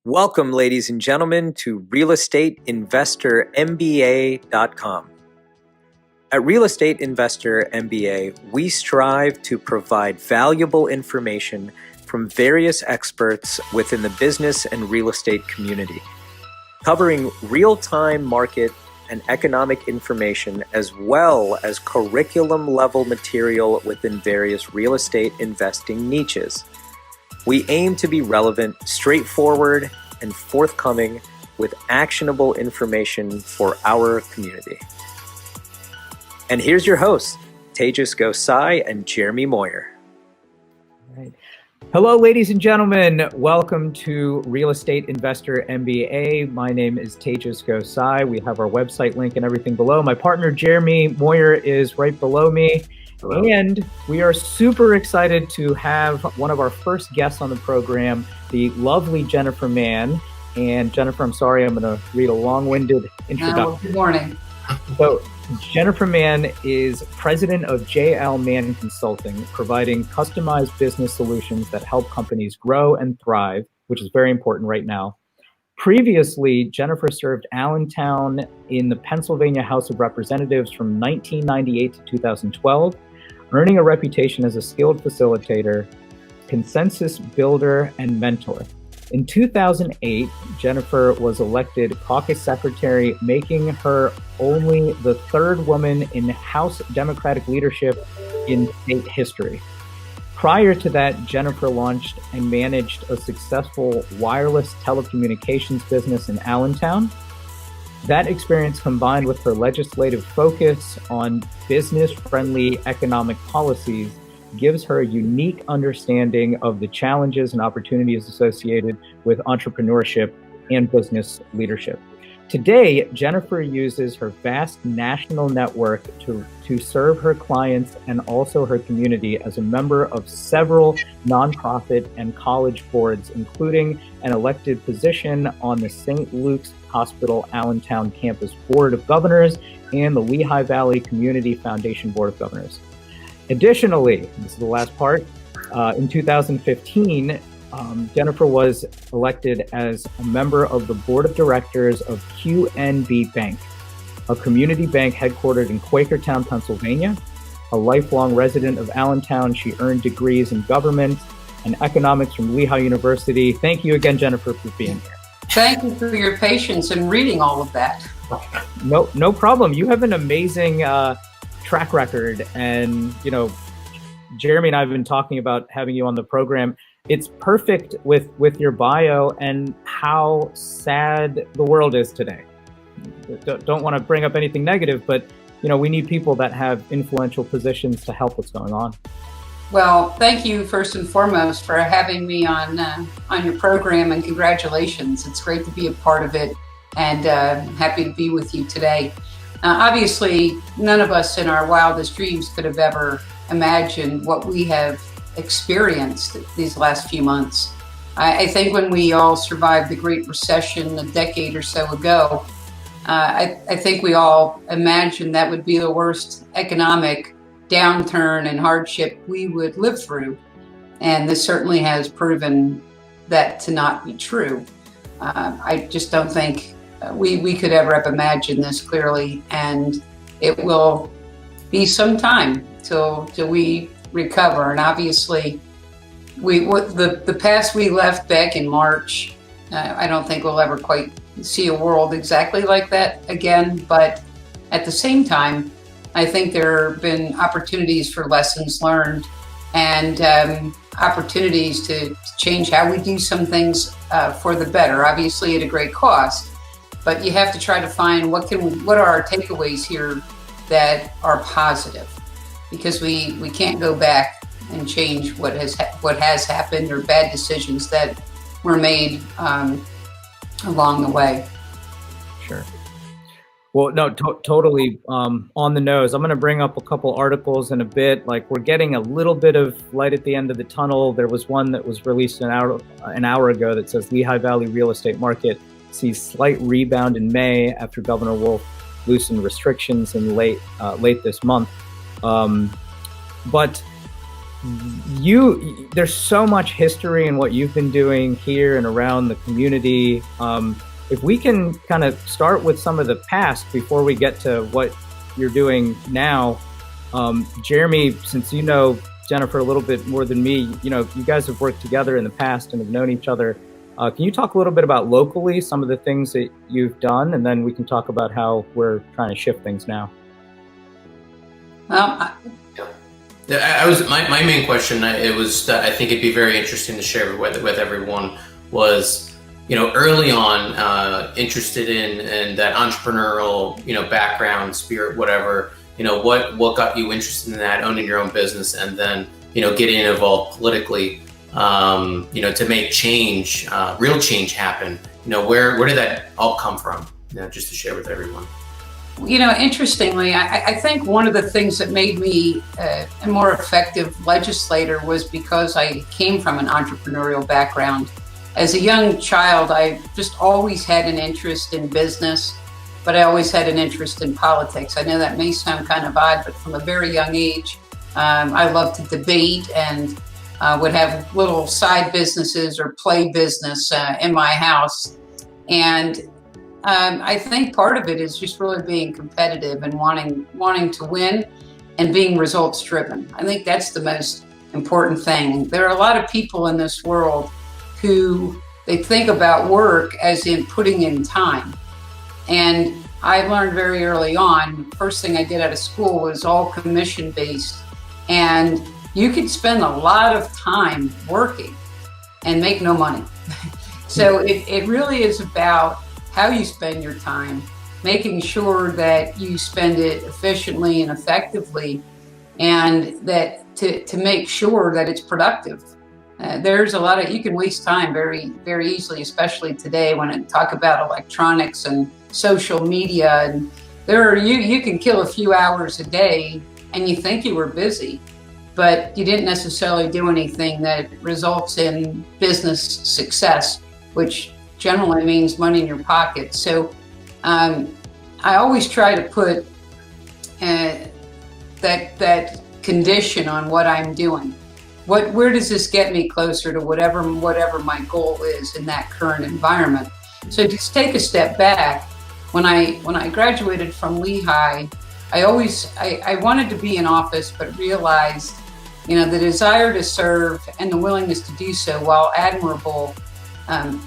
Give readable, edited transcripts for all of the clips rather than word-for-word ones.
Welcome, ladies and gentlemen, to Real Estate Investor MBA.com. At Real Estate Investor MBA, we strive to provide valuable information from various experts within the business and real estate community, covering real-time market and economic information as well as curriculum-level material within various real estate investing niches. We aim to be relevant, straightforward, and forthcoming with actionable information for our community. And here's your hosts, Tejas Gosai and Jeremy Moyer. All right. Hello, ladies and gentlemen. Welcome to Real Estate Investor MBA. My name is Caucus Secretary. We have our website link and everything below. My partner, Jeremy Moyer, is right below me. Hello. And we are super excited to have one of our first guests on the program, the lovely Jennifer Mann. And Jennifer, I'm sorry, I'm going to read a long-winded introduction. Good morning. So Jennifer Mann is president of JL Mann Consulting, providing customized business solutions that help companies grow and thrive, which is very important right now. Previously, Jennifer served Allentown in the Pennsylvania House of Representatives from 1998 to 2012, earning a reputation as a skilled facilitator, consensus builder, and mentor. In 2008, Jennifer was elected Caucus Secretary, making her only the third woman in House Democratic leadership in state history. Prior to that, Jennifer launched and managed a successful wireless telecommunications business in Allentown. That experience, combined with her legislative focus on business-friendly economic policies, gives her a unique understanding of the challenges and opportunities associated with entrepreneurship and business leadership. Today, Jennifer uses her vast national network to serve her clients and also her community as a member of several nonprofit and college boards, including an elected position on the St. Luke's Hospital Allentown Campus Board of Governors and the Lehigh Valley Community Foundation Board of Governors. Additionally, this is the last part, in 2015, Jennifer was elected as a member of the board of directors of QNB Bank, a community bank headquartered in Quakertown, Pennsylvania. A lifelong resident of Allentown, she earned degrees in government and economics from Lehigh University. Thank you again, Jennifer, for being here. Thank you for your patience in reading all of that. No problem. You have an amazing track record, and Jeremy and I have been talking about having you on the program. It's perfect with your bio and how sad the world is today. Don't want to bring up anything negative, but we need people that have influential positions to help what's going on. Well, thank you first and foremost for having me on your program, and congratulations. It's great to be a part of it, and happy to be with you today. Obviously, none of us in our wildest dreams could have ever imagined what we have experienced these last few months. I think when we all survived the Great Recession a decade or so ago, I think we all imagined that would be the worst economic downturn and hardship we would live through. And this certainly has proven that to not be true. I just don't think we could ever have imagined this clearly, and it will be some time till we recover. And obviously, the past we left back in March, I don't think we'll ever quite see a world exactly like that again. But at the same time, I think there have been opportunities for lessons learned and opportunities to change how we do some things for the better, obviously at a great cost. But you have to try to find what are our takeaways here that are positive, because we can't go back and change what has happened or bad decisions that were made along the way. Sure. Well, no, totally on the nose. I'm going to bring up a couple articles in a bit. Like, we're getting a little bit of light at the end of the tunnel. There was one that was released an hour ago that says Lehigh Valley real estate market sees slight rebound in May after Governor Wolf loosened restrictions in late this month. But there's so much history in what you've been doing here and around the community. If we can kind of start with some of the past before we get to what you're doing now. Jeremy, since you know Jennifer a little bit more than me, you guys have worked together in the past and have known each other. Can you talk a little bit about locally some of the things that you've done, and then we can talk about how we're trying to shift things now? My main question, it was I think it'd be very interesting to share with everyone was, early on, interested in that entrepreneurial, background, spirit, whatever, what got you interested in that, owning your own business, and then, getting involved politically, to make change, real change happen. Where did that all come from? Just to share with everyone. Interestingly, I think one of the things that made me a more effective legislator was because I came from an entrepreneurial background. As a young child, I just always had an interest in business, but I always had an interest in politics. I know that may sound kind of odd, but from a very young age, I loved to debate and would have little side businesses or play business in my house. And I think part of it is just really being competitive and wanting to win and being results driven. I think that's the most important thing. There are a lot of people in this world who they think about work as in putting in time. And I learned very early on, first thing I did out of school was all commission based. And you could spend a lot of time working and make no money. So it really is about how you spend your time, making sure that you spend it efficiently and effectively, and that to make sure that it's productive. There's a lot of, you can waste time very, very easily, especially today when I talk about electronics and social media. And you can kill a few hours a day and you think you were busy, but you didn't necessarily do anything that results in business success, which generally means money in your pocket. So I always try to put that condition on what I'm doing. Where does this get me closer to whatever my goal is in that current environment? So just take a step back. When I graduated from Lehigh, I wanted to be in office, but realized, the desire to serve and the willingness to do so, while admirable,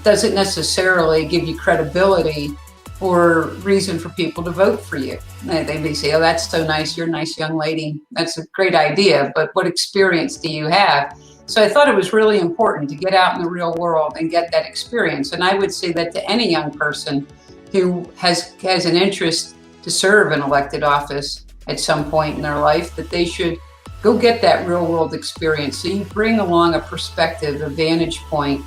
doesn't necessarily give you credibility or reason for people to vote for you. They may say, oh, that's so nice. You're a nice young lady. That's a great idea, but what experience do you have? So I thought it was really important to get out in the real world and get that experience. And I would say that to any young person who has an interest to serve an elected office at some point in their life, that they should go get that real world experience. So you bring along a perspective, a vantage point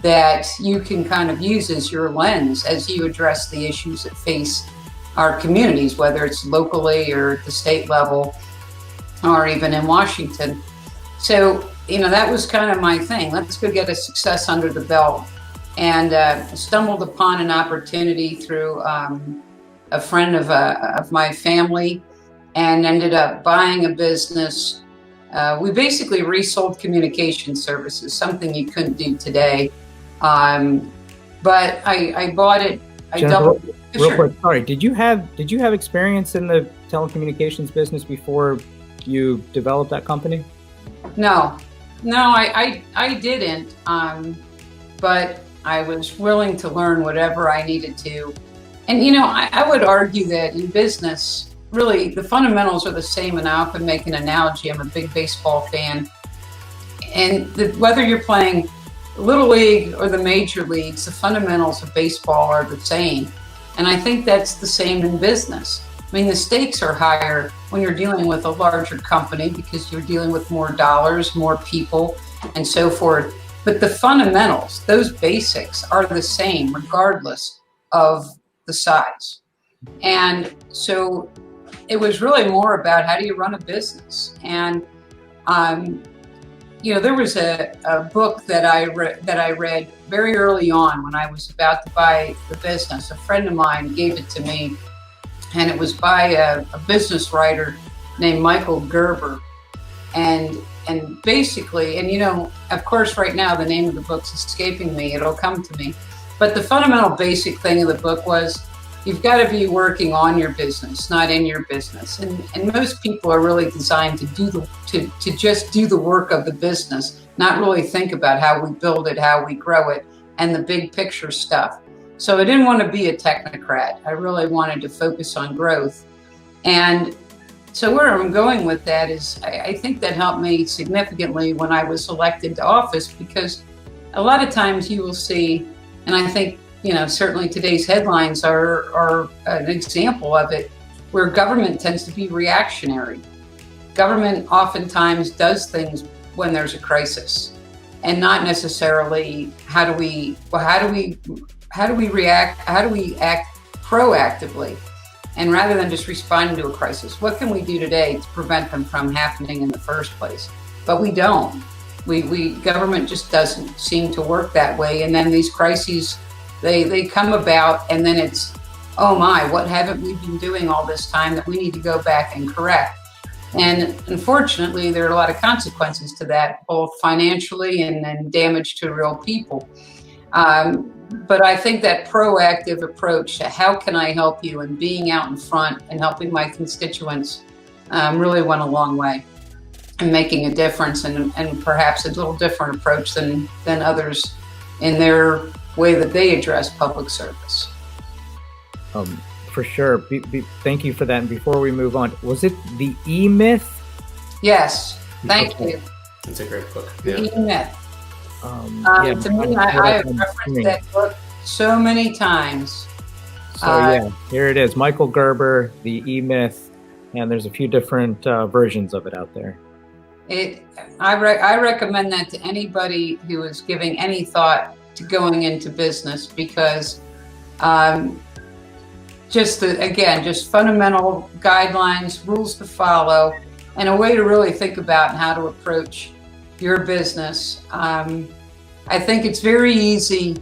that you can kind of use as your lens as you address the issues that face our communities, whether it's locally or at the state level or even in Washington. So, that was kind of my thing. Let's go get a success under the belt. And stumbled upon an opportunity through a friend of my family, and ended up buying a business. We basically resold communication services, something you couldn't do today. But I bought it. Jennifer, real quick, sorry. Did you have experience in the telecommunications business before you developed that company? No, I didn't. But I was willing to learn whatever I needed to. And I would argue that in business, really the fundamentals are the same. And I often make an analogy. I'm a big baseball fan, and whether you're playing Little League or the major leagues, the fundamentals of baseball are the same. And I think that's the same in business. I mean, the stakes are higher when you're dealing with a larger company because you're dealing with more dollars, more people, and so forth. But the fundamentals, those basics, are the same regardless of the size. And so it was really more about how do you run a business. And there was a book that I read very early on when I was about to buy the business. A friend of mine gave it to me, and it was by a business writer named Michael Gerber. and basically, and of course, right now the name of the book's escaping me. It'll come to me. But the fundamental basic thing of the book was you've got to be working on your business, not in your business. And most people are really designed to just do the work of the business, not really think about how we build it, how we grow it, and the big picture stuff. So I didn't want to be a technocrat. I really wanted to focus on growth. And so where I'm going with that is I think that helped me significantly when I was elected to office, because a lot of times you will see, and I think, certainly today's headlines are an example of it, where government tends to be reactionary. Government oftentimes does things when there's a crisis, and not necessarily how do we react, how do we act proactively. And rather than just responding to a crisis, what can we do today to prevent them from happening in the first place? But we don't. Government just doesn't seem to work that way. And then these crises, they come about, and then it's, oh my, what haven't we been doing all this time that we need to go back and correct? And unfortunately, there are a lot of consequences to that, both financially and damage to real people. But I think that proactive approach to how can I help you, and being out in front and helping my constituents really went a long way in making a difference, and perhaps a little different approach than others in their way that they address public service. For sure. Thank you for that. And before we move on, was it The E-Myth? Yes. Thank you. It's a great book. The E-Myth. To me, I have referenced that book so many times. So here it is. Michael Gerber, The E-Myth, and there's a few different versions of it out there. I recommend that to anybody who is giving any thought to going into business, because just fundamental guidelines, rules to follow, and a way to really think about how to approach your business. I think it's very easy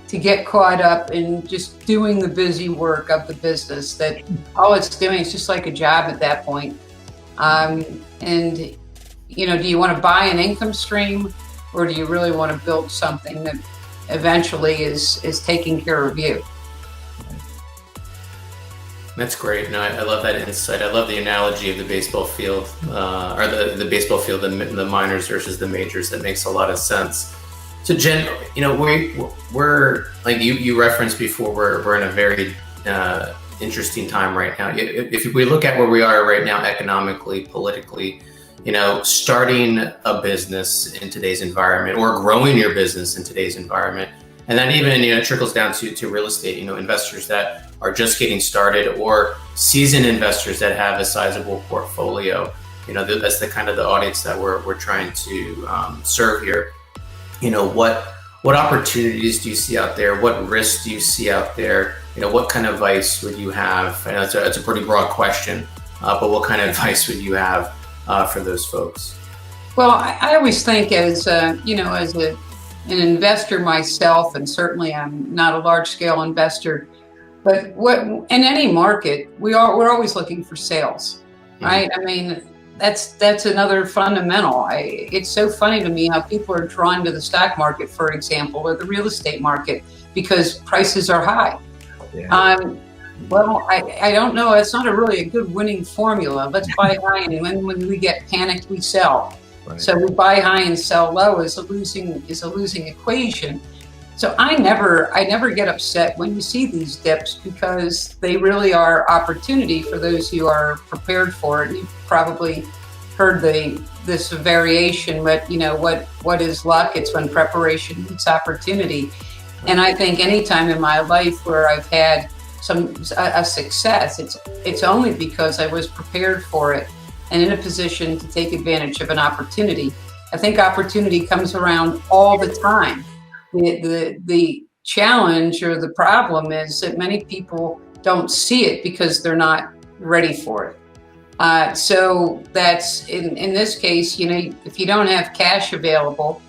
to get caught up in just doing the busy work of the business, that all it's doing is just like a job at that point. And do you want to buy an income stream, or do you really want to build something that eventually is taking care of you? That's great. No, I love that insight. I love the analogy of the baseball field, or the baseball field, the minors versus the majors. That makes a lot of sense. So Jen, we're like you referenced before, we're in a very interesting time right now. If we look at where we are right now, economically, politically, starting a business in today's environment, or growing your business in today's environment, and then even trickles down to real estate. Investors that are just getting started, or seasoned investors that have a sizable portfolio. That's the kind of the audience that we're trying to serve here. What opportunities do you see out there? What risks do you see out there? What kind of advice would you have? I know it's a pretty broad question, but what kind of advice would you have for those folks? Well, I always think as an investor myself, and certainly I'm not a large scale investor, but in any market, we're always looking for sales, right? I mean, that's another fundamental. It's so funny to me how people are drawn to the stock market, for example, or the real estate market, because prices are high. Yeah. Well, I don't know. It's not really a good winning formula. Let's buy high, and when we get panicked, we sell. Right. So we buy high and sell low is a losing equation. So I never get upset when you see these dips, because they really are opportunity for those who are prepared for it. You've probably heard this variation, but what is luck? It's when preparation meets opportunity. And I think anytime in my life where I've had a success, it's only because I was prepared for it and in a position to take advantage of an opportunity. I think opportunity comes around all the time. The challenge or the problem is that many people don't see it because they're not ready for it. So that's in this case, if you don't have cash available,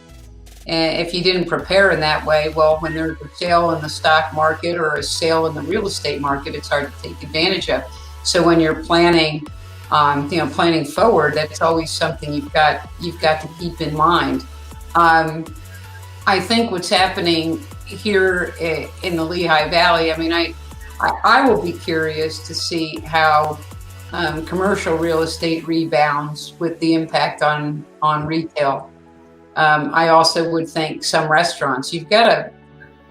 if you didn't prepare in that way, well, when there's a sale in the stock market or a sale in the real estate market, it's hard to take advantage of. So when you're planning planning forward, that's always something you've got to keep in mind. I think what's happening here in the Lehigh Valley, I mean, I will be curious to see how commercial real estate rebounds with the impact on retail. I also would think some restaurants. You've got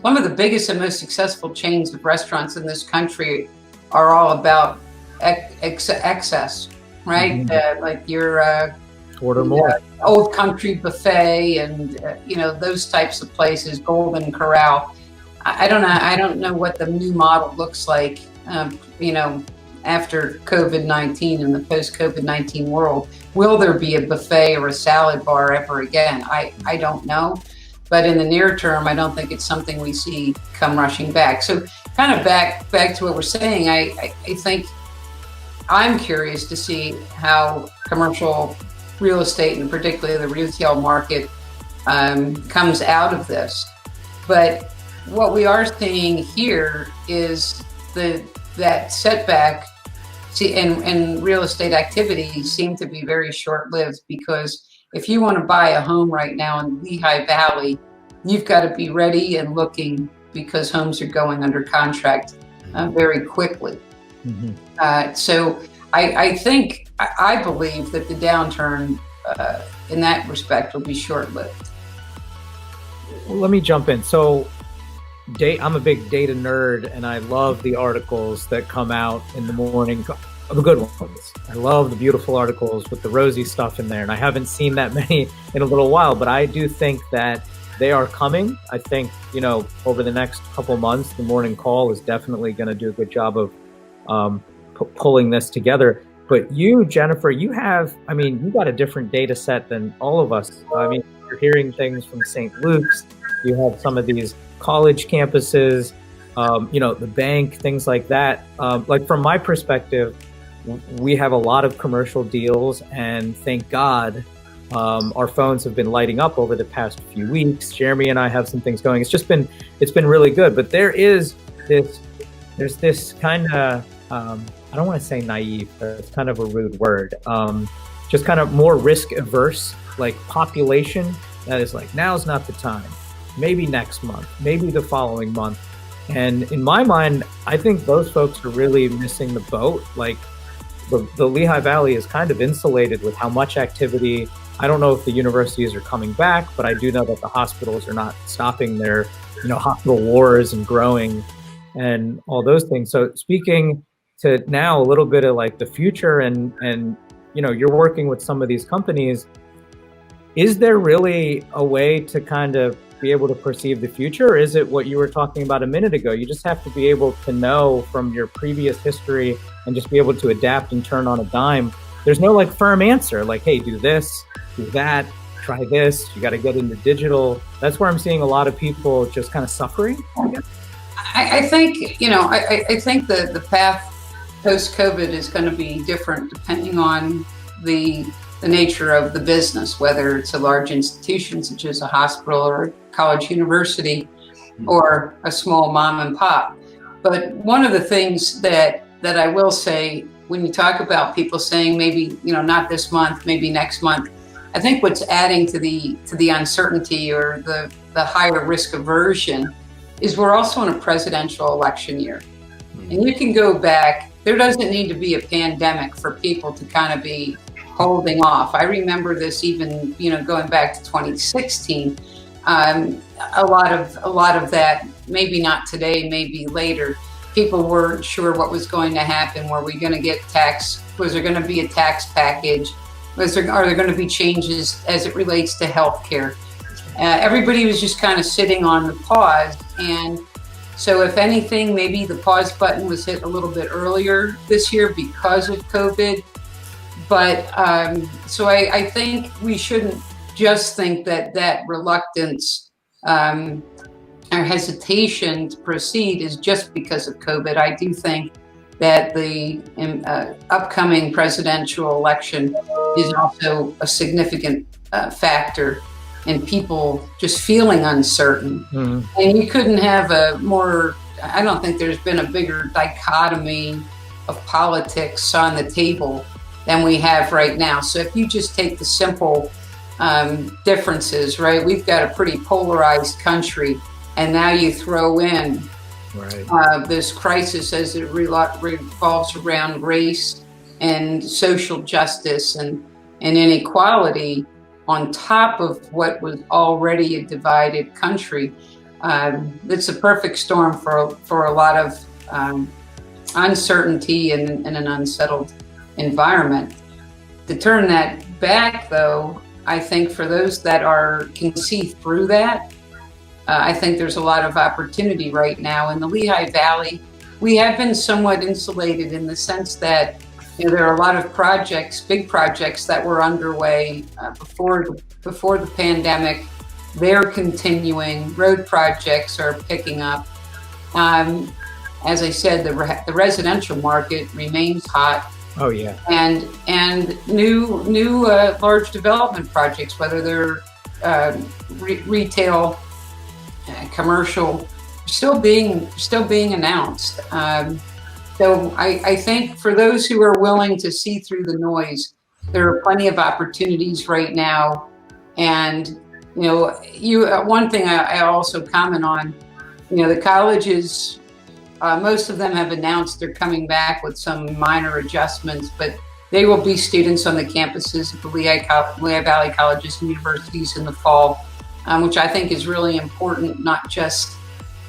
one of the biggest and most successful chains of restaurants in this country are all about excess, right? Like your order more. Old Country Buffet and those types of places, Golden Corral. I don't know what the new model looks like, after COVID-19 in the post-COVID-19 world. Will there be a buffet or a salad bar ever again? I don't know. But in the near term, I don't think it's something we see come rushing back. So kind of back to what we're saying, I think I'm curious to see how commercial real estate, and particularly the retail market, comes out of this. But what we are seeing here is that setback in real estate activity seem to be very short-lived, because if you want to buy a home right now in Lehigh Valley, you've got to be ready and looking, because homes are going under contract very quickly. So I believe that the downturn in that respect will be short-lived. Well, let me jump in. So I'm a big data nerd, and I love the articles that come out in the morning, the good ones. I love the beautiful articles with the rosy stuff in there, and I haven't seen that many in a little while, but I do think that they are coming. I think, over the next couple months, the morning call is definitely going to do a good job of pulling this together. But you, Jennifer, you got a different data set than all of us. I mean, you're hearing things from St. Luke's. You have some of these college campuses, the bank, things like that. Like from my perspective, we have a lot of commercial deals, and thank God, our phones have been lighting up over the past few weeks. Jeremy and I have some things going. It's been really good. But there's this kind of, I don't want to say naive, but it's kind of a rude word. Just kind of more risk averse, like population that is like, now's not the time. Maybe next month, maybe the following month. And in my mind, I think those folks are really missing the boat. Like the Lehigh Valley is kind of insulated with how much activity. I don't know if the universities are coming back, but I do know that the hospitals are not stopping their, hospital wars and growing and all those things. So speaking to now a little bit of like the future and you're working with some of these companies, is there really a way to kind of be able to perceive the future? Or is it what you were talking about a minute ago? You just have to be able to know from your previous history and just be able to adapt and turn on a dime. There's no like firm answer, like, hey, do this, do that, try this, you got to get into digital. That's where I'm seeing a lot of people just kind of suffering, I guess. I think, I think the path post-COVID is going to be different depending on the nature of the business, whether it's a large institution such as a hospital or a college university or a small mom and pop. But one of the things that I will say, when you talk about people saying maybe, not this month, maybe next month, I think what's adding to the uncertainty or the higher risk aversion is we're also in a presidential election year. And you can go back, there doesn't need to be a pandemic for people to kind of be holding off. I remember this even, going back to 2016. A lot of that, maybe not today, maybe later. People weren't sure what was going to happen. Were we going to get tax? Was there going to be a tax package? Are there going to be changes as it relates to healthcare? Everybody was just kind of sitting on the pause. And so if anything, maybe the pause button was hit a little bit earlier this year because of COVID. But so I think we shouldn't just think that reluctance or hesitation to proceed is just because of COVID. I do think that the upcoming presidential election is also a significant factor in people just feeling uncertain. And you couldn't have I don't think there's been a bigger dichotomy of politics on the table than we have right now. So if you just take the simple differeces, right? We've got a pretty polarized country, and now you throw in this crisis as it revolves around race and social justice and inequality on top of what was already a divided country. It's a perfect storm for a lot of uncertainty and an unsettled environment. To turn that back, though, I think for those that can see through that, I think there's a lot of opportunity right now. In the Lehigh Valley, we have been somewhat insulated in the sense that there are a lot of projects, big projects that were underway before the pandemic. They're continuing. Road projects are picking up. As I said, the residential market remains hot. Oh yeah. And new large development projects, whether they're retail, commercial, still being announced. So I think for those who are willing to see through the noise, there are plenty of opportunities right now. And one thing I also comment on, the colleges. Most of them have announced they're coming back with some minor adjustments, but they will be students on the campuses of the Lehigh Valley colleges and universities in the fall, which I think is really important, not just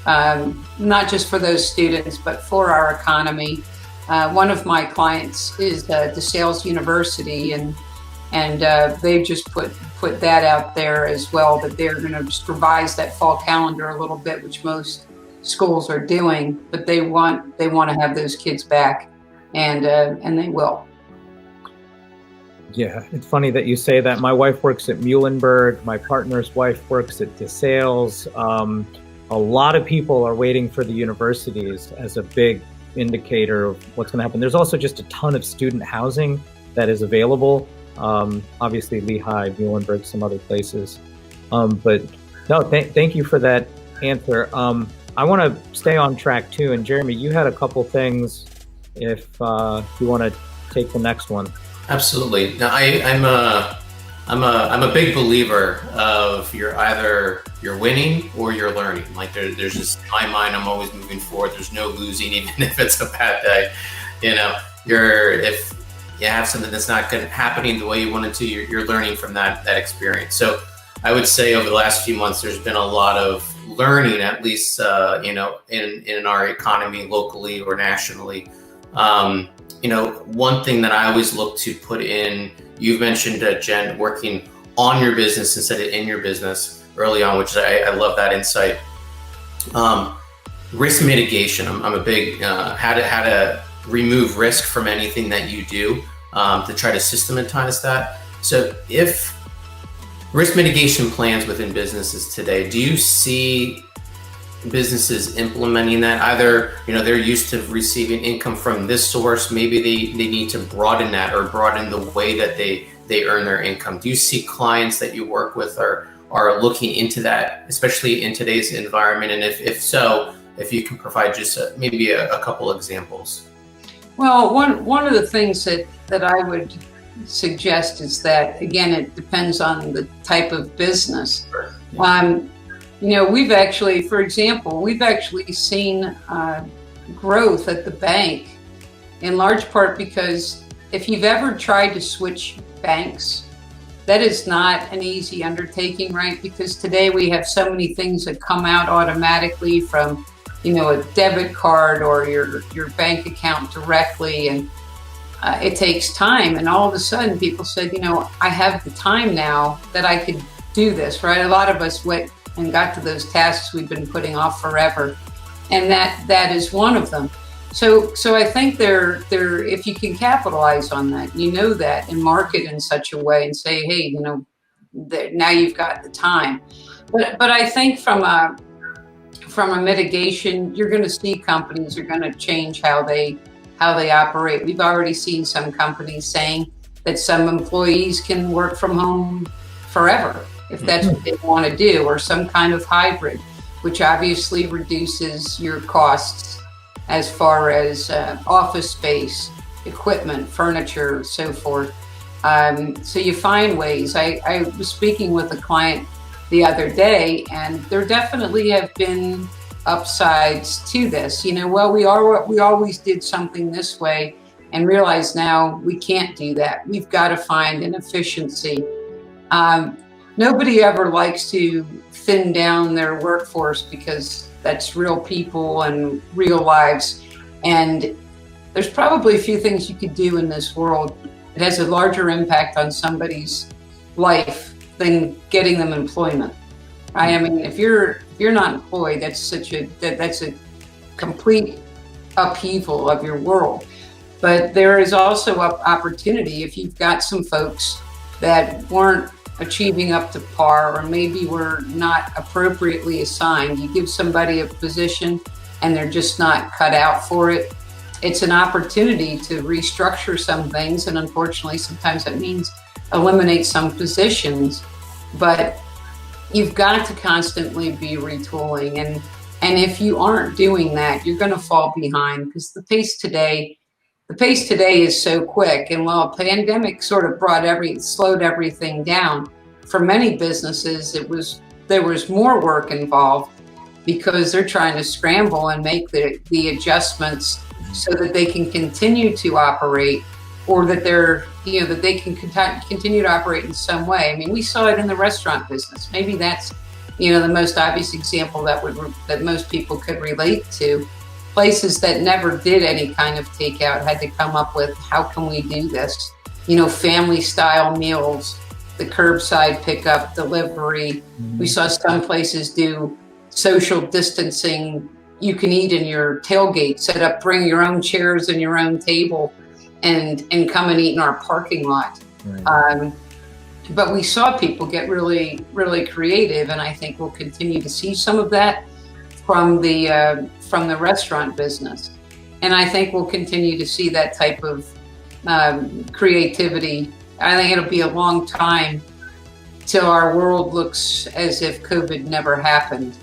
for those students, but for our economy. One of my clients is DeSales University, and they've just put that out there as well, that they're going to just revise that fall calendar a little bit, which most schools are doing, but they want to have those kids back, and they will. Yeah, it's funny that you say that. My wife works at Muhlenberg. My partner's wife works at DeSales. A lot of people are waiting for the universities as a big indicator of what's going to happen. There's also just a ton of student housing that is available. Obviously, Lehigh, Muhlenberg, some other places. But no, thank you for that answer. I want to stay on track too. And Jeremy, you had a couple things. If you want to take the next one. Absolutely. Now, I'm a big believer of you're winning or you're learning. Like there's just, in my mind, I'm always moving forward. There's no losing, even if it's a bad day. If you have something that's not happening the way you wanted to, you're learning from that experience. So I would say over the last few months, there's been a lot of learning, at least in our economy, locally or nationally. One thing that I always look to put in, you've mentioned, Jen, working on your business instead of in your business early on, which I love that insight. Risk mitigation. I'm a big how to remove risk from anything that you do, to try to systematize that. So if risk mitigation plans within businesses today, do you see businesses implementing that? Either, they're used to receiving income from this source, maybe they need to broaden that or broaden the way that they earn their income. Do you see clients that you work with are looking into that, especially in today's environment? And if so, if you can provide just maybe a couple examples. Well, one of the things that I would suggest is that, again, it depends on the type of business. We've actually seen growth at the bank, in large part because if you've ever tried to switch banks, that is not an easy undertaking, right? Because today we have so many things that come out automatically from, a debit card or your bank account directly, and it takes time. And all of a sudden people said, I have the time now that I could do this, right? A lot of us went and got to those tasks we've been putting off forever. And that is one of them. So I think if you can capitalize on that, that, and market in such a way and say, hey, now you've got the time. But I think from a mitigation, you're going to see companies are going to change how they operate. We've already seen some companies saying that some employees can work from home forever if that's what they want to do, or some kind of hybrid, which obviously reduces your costs as far as office space equipment, furniture, so forth. So you find ways. I was speaking with a client the other day, and there definitely have been upsides to this. Well, we always did something this way, and realize now we can't do that. We've got to find an efficiency. Nobody ever likes to thin down their workforce because that's real people and real lives. And there's probably a few things you could do in this world that has a larger impact on somebody's life than getting them employment. Right? I mean, if you're not employed, that's a complete upheaval of your world. But there is also opportunity if you've got some folks that weren't achieving up to par, or maybe were not appropriately assigned. You give somebody a position and they're just not cut out for it. It's an opportunity to restructure some things, and unfortunately sometimes that means eliminate some positions, but you've got to constantly be retooling, and if you aren't doing that, you're going to fall behind, because the pace today is so quick. And while a pandemic sort of slowed everything down, for many businesses there was more work involved, because they're trying to scramble and make the adjustments so that they can continue to operate, or that that they can continue to operate in some way. I mean, we saw it in the restaurant business. Maybe that's the most obvious example that most people could relate to. Places that never did any kind of takeout had to come up with, how can we do this? Family style meals, the curbside pickup, delivery. We saw some places do social distancing. You can eat in your tailgate, bring your own chairs and your own table, and come and eat in our parking lot. Right. But we saw people get really, really creative, and I think we'll continue to see some of that from the restaurant business. And I think we'll continue to see that type of creativity. I think it'll be a long time till our world looks as if COVID never happened.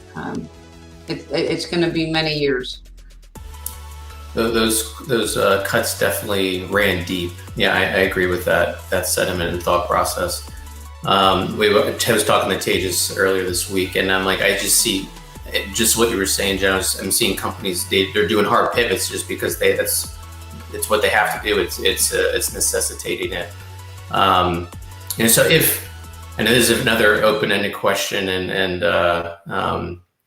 It's going to be many years. Those cuts definitely ran deep. Yeah, I agree with that sentiment and thought process. I was talking to Tejas earlier this week, and I'm like, I just see just what you were saying, Jen. I'm seeing companies they're doing hard pivots just because it's what they have to do. It's necessitating it. So and this is another open-ended question, and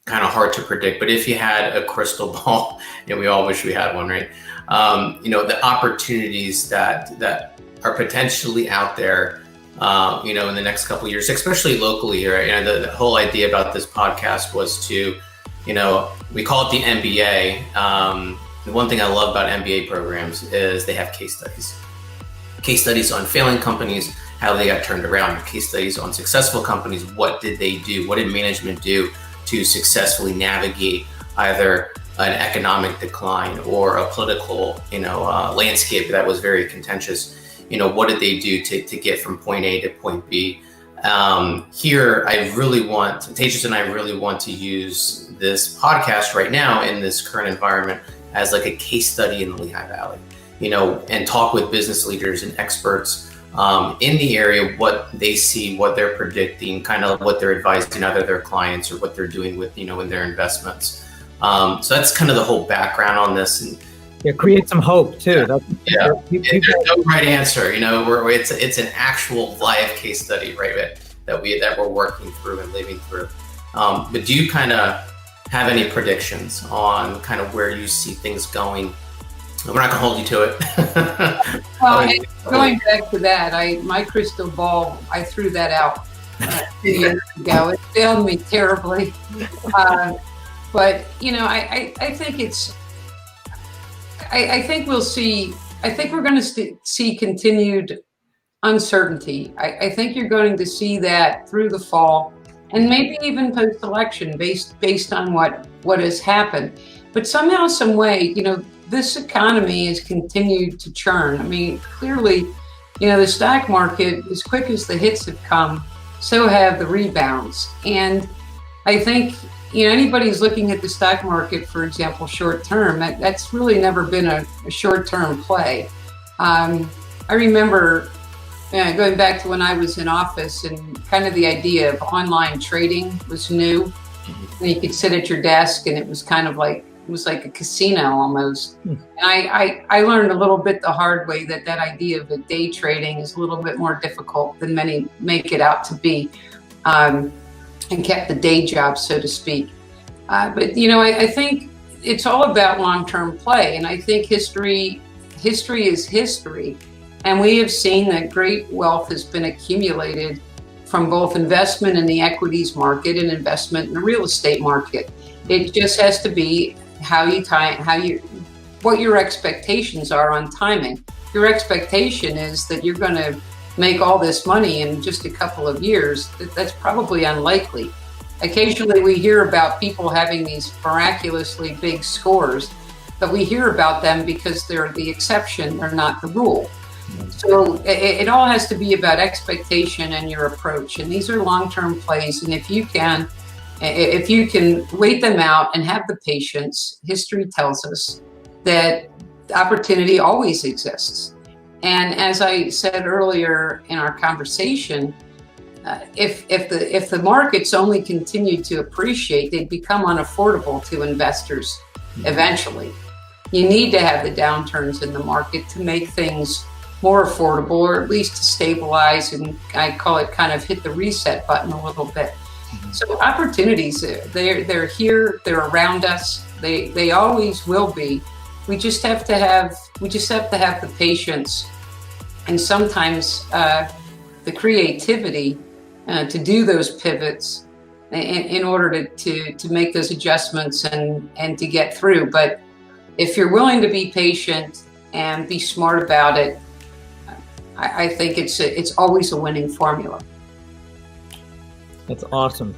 kind of hard to predict, but if you had a crystal ball, we all wish we had one, right? The opportunities that are potentially out there, in the next couple of years, especially locally here. The whole idea about this podcast was to, we call it the MBA. The one thing I love about MBA programs is they have case studies on failing companies, how they got turned around, case studies on successful companies. What did they do? What did management do to successfully navigate either an economic decline or a political, landscape that was very contentious? What did they do to get from point A to point B? Here, Tejas and I really want to use this podcast right now in this current environment as like a case study in the Lehigh Valley, and talk with business leaders and experts in the area, what they see, what they're predicting, kind of what they're advising either their clients or what they're doing with, in their investments. So that's kind of the whole background on this. And create some hope too. There's no right answer. It's an actual live case study, right? That we're working through and living through. But do you kind of have any predictions on kind of where you see things going? We're not going to hold you to it. Well, going back to that, my crystal ball, I threw that out 2 years ago. It failed me terribly. But I think I think we'll see. I think we're going to see continued uncertainty. I think you're going to see that through the fall, and maybe even post-election, based on what has happened. But somehow, some way, this economy has continued to churn. I mean, clearly, the stock market, as quick as the hits have come, so have the rebounds. And I think, anybody who's looking at the stock market, for example, short term, that's really never been a short term play. I remember going back to when I was in office, and kind of the idea of online trading was new. And you could sit at your desk, and it was kind of like, it was like a casino almost. And I learned a little bit the hard way that idea of a day trading is a little bit more difficult than many make it out to be, and kept the day job, so to speak. But I think it's all about long-term play, and I think history is history, and we have seen that great wealth has been accumulated from both investment in the equities market and investment in the real estate market. It just has to be what your expectations are on timing. Your expectation is that you're going to make all this money in just a couple of years. That's probably unlikely. Occasionally we hear about people having these miraculously big scores, but we hear about them because they're the exception, they're not the rule. So it all has to be about expectation and your approach. And these are long-term plays. And if you can wait them out and have the patience, history tells us that opportunity always exists. And as I said earlier in our conversation, if the markets only continue to appreciate, they'd become unaffordable to investors eventually. You need to have the downturns in the market to make things more affordable, or at least to stabilize, and I call it kind of hit the reset button a little bit. So opportunities, they're here, they're around us, they always will be. We just have to have the patience and sometimes the creativity to do those pivots in order to make those adjustments and to get through. But if you're willing to be patient and be smart about it, I think it's always a winning formula. That's awesome.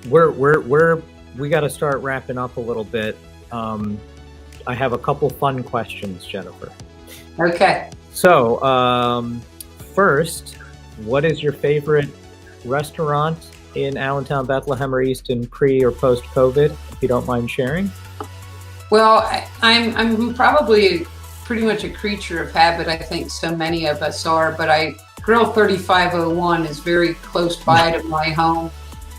We got to start wrapping up a little bit. I have a couple fun questions, Jennifer. Okay. So, first, what is your favorite restaurant in Allentown, Bethlehem, or Easton, pre or post COVID, if you don't mind sharing? Well, I'm probably pretty much a creature of habit. I think so many of us are, but Grill 3501 is very close by to my home,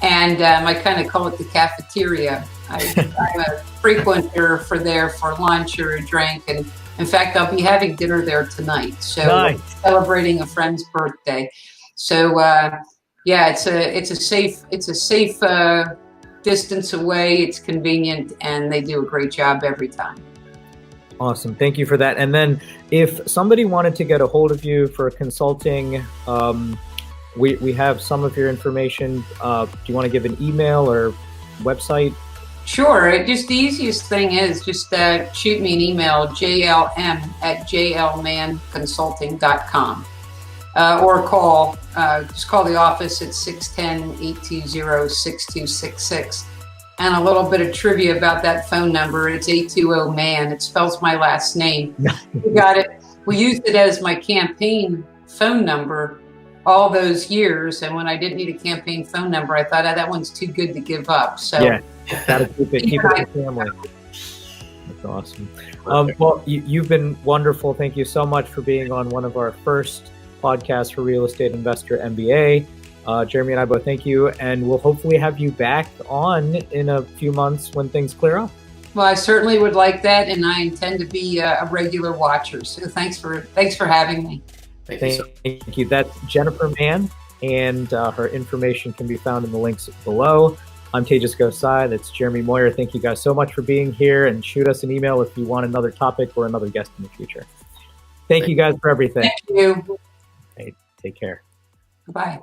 and I kind of call it the cafeteria. I'm a frequenter for lunch or a drink, and in fact, I'll be having dinner there tonight. So nice. Celebrating a friend's birthday. So yeah, it's a safe distance away. It's convenient, and they do a great job every time. Awesome. Thank you for that. And then if somebody wanted to get a hold of you for consulting, we have some of your information. Do you want to give an email or website? Sure. Just the easiest thing is just shoot me an email, jlm@jlmannconsulting.com, or just call the office at 610-820-6266. And a little bit of trivia about that phone number. It's 820-MAN. It spells my last name. You got it. We used it as my campaign phone number all those years. And when I didn't need a campaign phone number, I thought, that one's too good to give up. So yeah, gotta keep it in the family. That's awesome. Well, you've been wonderful. Thank you so much for being on one of our first podcasts for Real Estate Investor MBA. Jeremy and I both thank you, and we'll hopefully have you back on in a few months when things clear up. Well, I certainly would like that, and I intend to be a regular watcher. So thanks for having me. Thank you. That's Jennifer Mann, and her information can be found in the links below. I'm Tejas Gosai. That's Jeremy Moyer. Thank you guys so much for being here, and shoot us an email if you want another topic or another guest in the future. Thank you guys for everything. Thank you. Hey, take care. Bye.